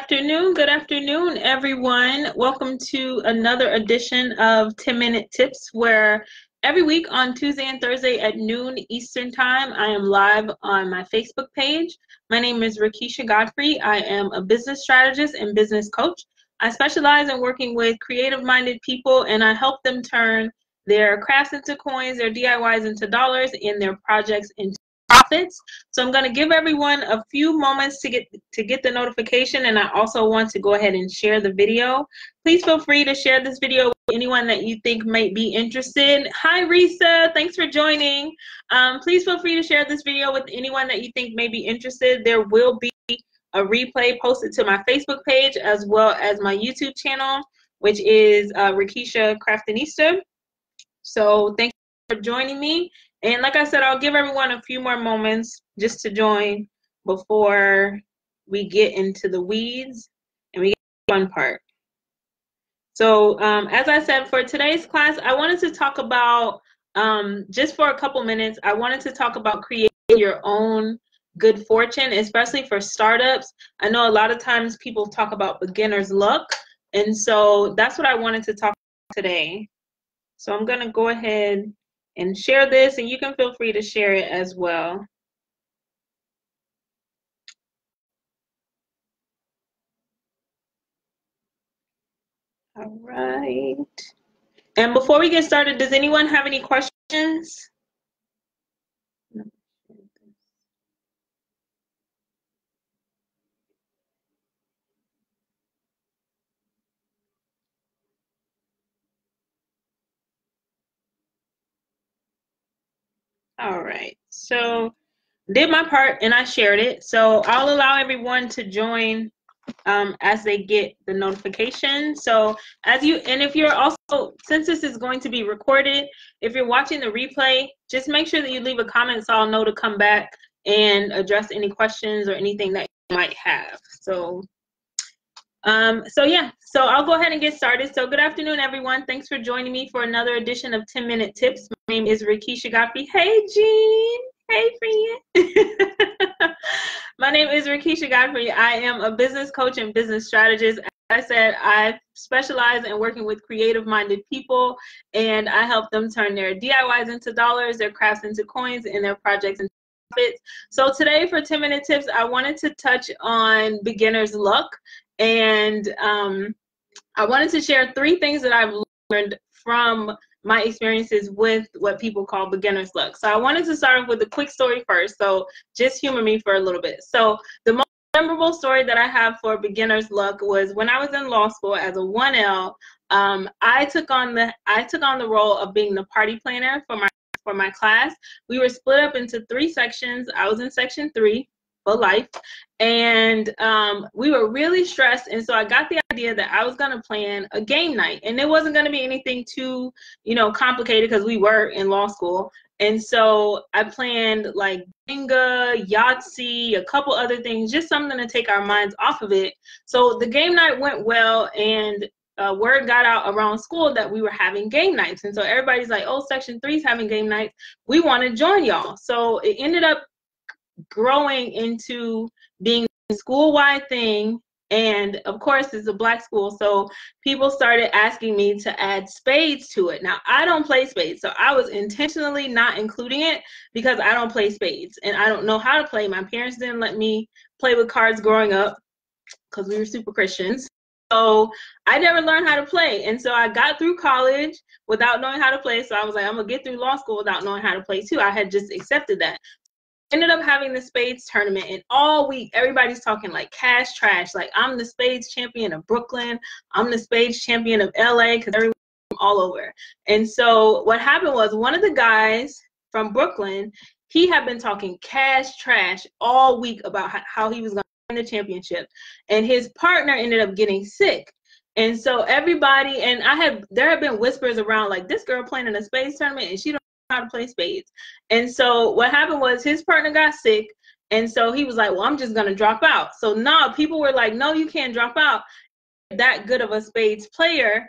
Good afternoon, everyone. Welcome to another edition of 10-Minute Tips, where every week on Tuesday and Thursday at noon Eastern Time, I am live on my Facebook page. My name is Rickeysha Godfrey. I am a business strategist and business coach. I specialize in working with creative-minded people, and I help them turn their crafts into coins, their DIYs into dollars, and their projects into profits. So I'm going to give everyone a few moments to get the notification, and I also want to go ahead and share the video. Please feel free to share this video with anyone that you think might be interested. Hi Risa, thanks for joining. Please feel free to share this video with anyone that you think may be interested. There will be a replay posted to my Facebook page as well as my YouTube channel, which is Rickeysha Craftinista. So thank you for joining me. And like I said, I'll give everyone a few more moments just to join before we get into the weeds and we get to the fun part. So as I said, for today's class, I wanted to talk about, just for a couple minutes, I wanted to talk about creating your own good fortune, especially for startups. I know a lot of times people talk about beginner's luck, and so that's what I wanted to talk about today. So I'm going to go ahead and share this, and you can feel free to share it as well. All right. And before we get started, does anyone have any questions? All right, so did my part and I shared it. So I'll allow everyone to join as they get the notification. So if you're also, since this is going to be recorded, if you're watching the replay, just make sure that you leave a comment so I'll know to come back and address any questions or anything that you might have. So so I'll go ahead and get started. So good afternoon, everyone. Thanks for joining me for another edition of 10-Minute Tips. My name is Rickeysha Godfrey. Hey, Jean. Hey, friend. My name is Rickeysha Godfrey. I am a business coach and business strategist. As I said, I specialize in working with creative-minded people, and I help them turn their DIYs into dollars, their crafts into coins, and their projects into profits. So today for 10-Minute Tips, I wanted to touch on beginner's luck. And I wanted to share 3 things that I've learned from my experiences with what people call beginner's luck. So I wanted to start off with a quick story first, so just humor me for a little bit. So the most memorable story that I have for beginner's luck was when I was in law school as a 1L. I took on the role of being the party planner for my class. We were split up into 3 sections. I was in section 3. For life, and we were really stressed, and so I got the idea that I was going to plan a game night, and it wasn't going to be anything too complicated because we were in law school. And so I planned like Jenga, Yahtzee, a couple other things, just something to take our minds off of it. So the game night went well, and word got out around school that we were having game nights, and so everybody's like, oh, section 3 is having game nights, we want to join y'all. So it ended up growing into being a school-wide thing, and of course it's a Black school, so people started asking me to add spades to it. Now I don't play spades, so I was intentionally not including it because I don't play spades and I don't know how to play. My parents didn't let me play with cards growing up because we were super Christians, so I never learned how to play. And so I got through college without knowing how to play, so I was like, I'm gonna get through law school without knowing how to play too. I had just accepted that. Ended up having the spades tournament, and all week everybody's talking like cash trash, like I'm the spades champion of Brooklyn, I'm the spades champion of LA, because everyone's from all over. And so what happened was, one of the guys from Brooklyn, he had been talking cash trash all week about how he was going to win the championship, and his partner ended up getting sick. And so everybody, and there had been whispers around like, this girl playing in a spades tournament and she don't how to play spades. And so what happened was, his partner got sick, and so he was like, well, I'm just gonna drop out. So now people were like, no, you can't drop out. That good of a spades player,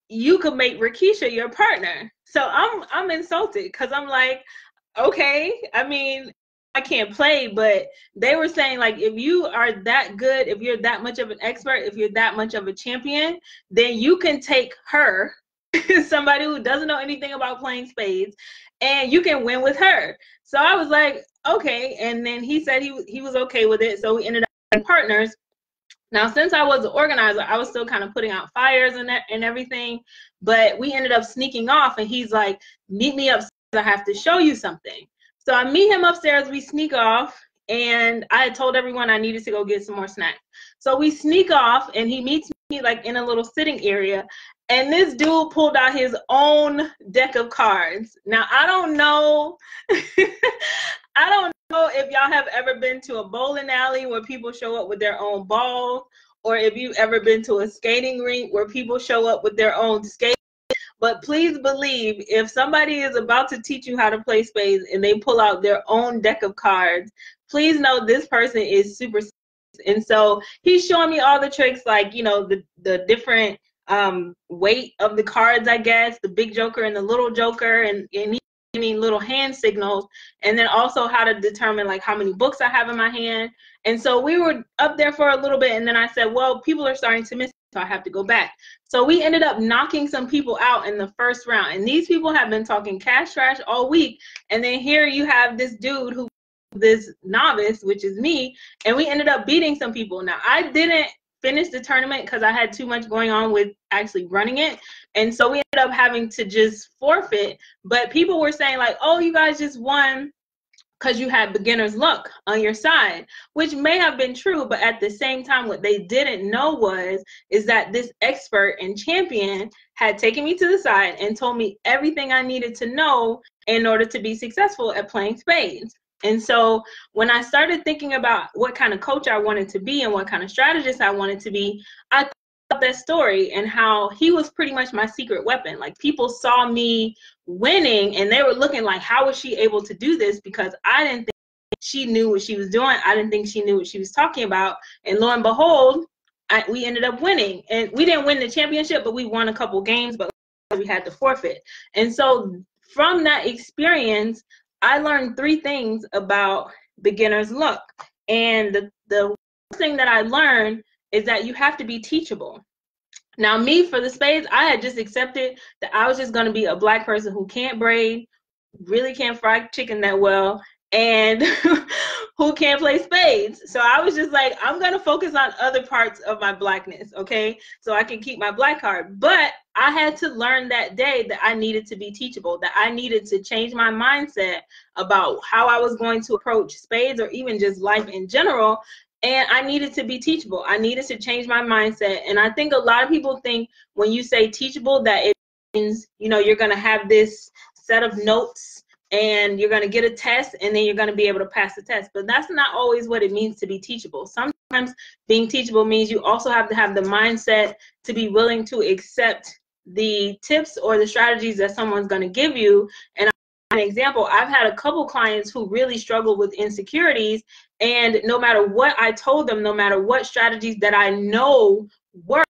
you could make Rickeysha your partner. So I'm insulted, because I'm like, okay, I mean, I can't play, but they were saying, like, if you are that good, if you're that much of an expert, if you're that much of a champion, then you can take her, somebody who doesn't know anything about playing spades, and you can win with her. So I was like, okay. And then he said he was okay with it. So we ended up being partners. Now, since I was the organizer, I was still kind of putting out fires and everything, but we ended up sneaking off, and he's like, meet me upstairs, I have to show you something. So I meet him upstairs, we sneak off, and I had told everyone I needed to go get some more snacks. So we sneak off, and he meets me like in a little sitting area, and this dude pulled out his own deck of cards. Now, I don't know, I don't know if y'all have ever been to a bowling alley where people show up with their own balls, or if you've ever been to a skating rink where people show up with their own skates. But please believe, if somebody is about to teach you how to play spades and they pull out their own deck of cards, please know this person is super serious. And so he's showing me all the tricks, like, you know, the different weight of the cards, I guess, the big joker and the little joker, and he gave me little hand signals, and then also how to determine like how many books I have in my hand. And so we were up there for a little bit, and then I said, well, people are starting to miss, so I have to go back. So we ended up knocking some people out in the first round, and these people have been talking cash trash all week, and then here you have this dude who, this novice, which is me, and we ended up beating some people. Now, I didn't finish the tournament because I had too much going on with actually running it, and so we ended up having to just forfeit. But people were saying like, oh, you guys just won because you had beginner's luck on your side, which may have been true, but at the same time, what they didn't know is that this expert and champion had taken me to the side and told me everything I needed to know in order to be successful at playing spades. And so when I started thinking about what kind of coach I wanted to be and what kind of strategist I wanted to be, I thought about that story and how he was pretty much my secret weapon. Like, people saw me winning and they were looking like, how was she able to do this? Because I didn't think she knew what she was doing. I didn't think she knew what she was talking about. And lo and behold, we ended up winning. And we didn't win the championship, but we won a couple games, but we had to forfeit. And so from that experience, I learned 3 things about beginner's luck. And the first thing that I learned is that you have to be teachable. Now, me, for the spades, I had just accepted that I was just going to be a black person who can't braid, really can't fry chicken that well, and who can't play spades. So I was just like, I'm going to focus on other parts of my blackness, okay, so I can keep my black card. But I had to learn that day that I needed to be teachable, that I needed to change my mindset about how I was going to approach spades or even just life in general. And I needed to be teachable. I needed to change my mindset. And I think a lot of people think when you say teachable that it means, you know, you're going to have this set of notes and you're going to get a test and then you're going to be able to pass the test. But that's not always what it means to be teachable. Sometimes being teachable means you also have to have the mindset to be willing to accept the tips or the strategies that someone's going to give you. And an example, I've had a couple clients who really struggle with insecurities, and no matter what I told them, no matter what strategies that I know work,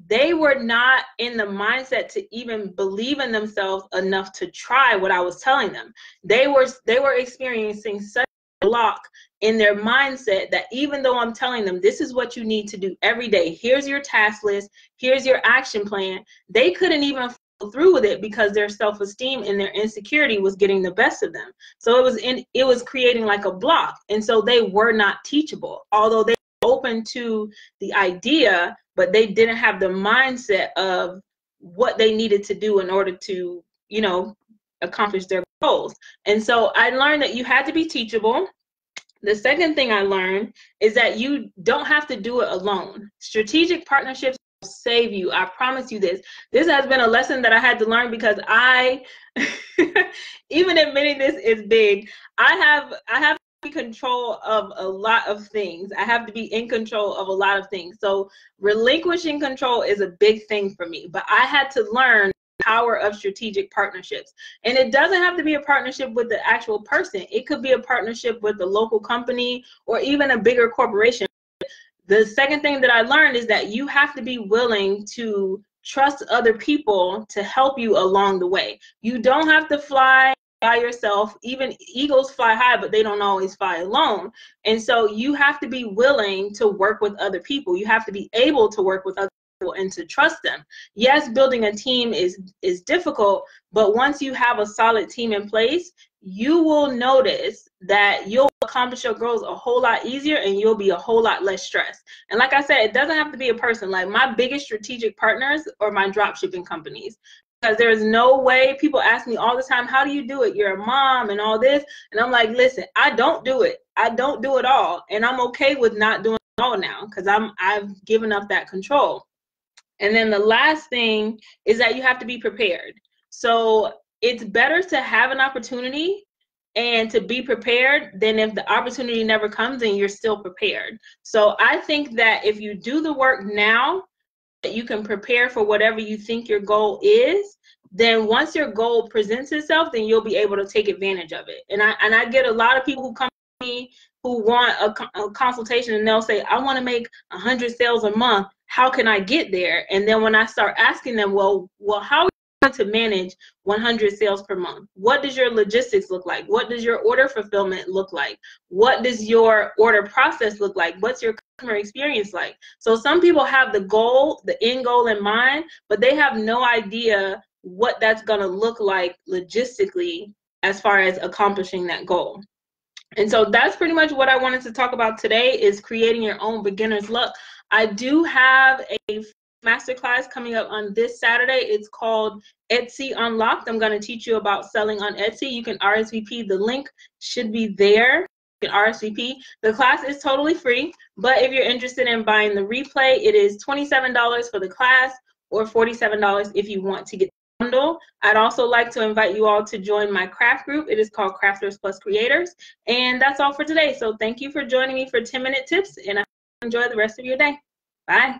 they were not in the mindset to even believe in themselves enough to try what I was telling them. They were experiencing such a block in their mindset that even though I'm telling them this is what you need to do every day, here's your task list, here's your action plan, they couldn't even follow through with it because their self-esteem and their insecurity was getting the best of them. So it was creating like a block, and so they were not teachable, although they were open to the idea, but they didn't have the mindset of what they needed to do in order to, you know, accomplish their goals. And so I learned that you had to be teachable. The second thing I learned is that you don't have to do it alone. Strategic partnerships will save you. I promise you this. This has been a lesson that I had to learn because I, even admitting this is big, I have control of a lot of things. I have to be in control of a lot of things. So relinquishing control is a big thing for me, but I had to learn the power of strategic partnerships. And it doesn't have to be a partnership with the actual person. It could be a partnership with a local company or even a bigger corporation. The second thing that I learned is that you have to be willing to trust other people to help you along the way. You don't have to fly by yourself. Even eagles fly high, but they don't always fly alone. And so you have to be willing to work with other people. You have to be able to work with other people and to trust them. Yes, building a team is difficult, but once you have a solid team in place, you will notice that you'll accomplish your goals a whole lot easier and you'll be a whole lot less stressed. And like I said, it doesn't have to be a person. Like my biggest strategic partners are my drop shipping companies. Because there's no way, people ask me all the time, how do you do it? You're a mom and all this. And I'm like, listen, I don't do it. I don't do it all. And I'm okay with not doing it all now because I've given up that control. And then the last thing is that you have to be prepared. So it's better to have an opportunity and to be prepared than if the opportunity never comes and you're still prepared. So I think that if you do the work now, that you can prepare for whatever you think your goal is, then once your goal presents itself, then you'll be able to take advantage of it. And I get a lot of people who come to me who want a consultation and they'll say, I want to make 100 sales a month. How can I get there? And then when I start asking them, well, how are you going to manage 100 sales per month? What does your logistics look like? What does your order fulfillment look like? What does your order process look like? What's your customer experience like? So some people have the goal, the end goal in mind, but they have no idea what that's going to look like logistically as far as accomplishing that goal. And so that's pretty much what I wanted to talk about today, is creating your own beginner's luck. I do have a masterclass coming up on this Saturday. It's called Etsy Unlocked. I'm going to teach you about selling on Etsy. You can RSVP. The link should be there. You can RSVP. The class is totally free, but if you're interested in buying the replay, it is $27 for the class or $47 if you want to get the bundle. I'd also like to invite you all to join my craft group. It is called Crafters Plus Creators. And that's all for today. So thank you for joining me for 10-minute tips, and I hope you enjoy the rest of your day. Bye.